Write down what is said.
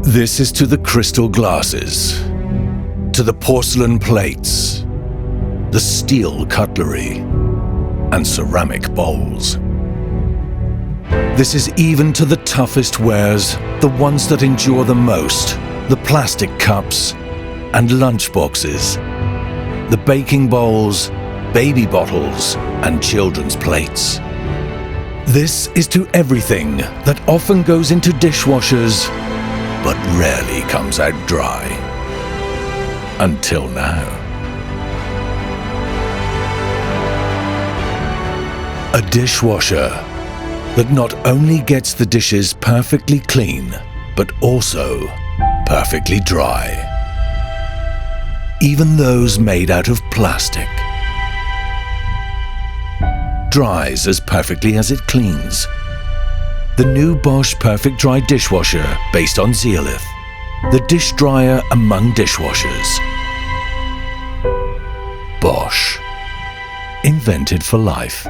This is to the crystal glasses, to the porcelain plates, the steel cutlery, and ceramic bowls. This is even to the toughest wares, the ones that endure the most, the plastic cups and lunch boxes, the baking bowls, baby bottles, and children's plates. This is to everything that often goes into dishwashers, but rarely comes out dry. Until now. A dishwasher that not only gets the dishes perfectly clean, but also perfectly dry. Even those made out of plastic. Dries as perfectly as it cleans. The new Bosch Perfect Dry Dishwasher based on zeolite. The dish dryer among dishwashers. Bosch. Invented for life.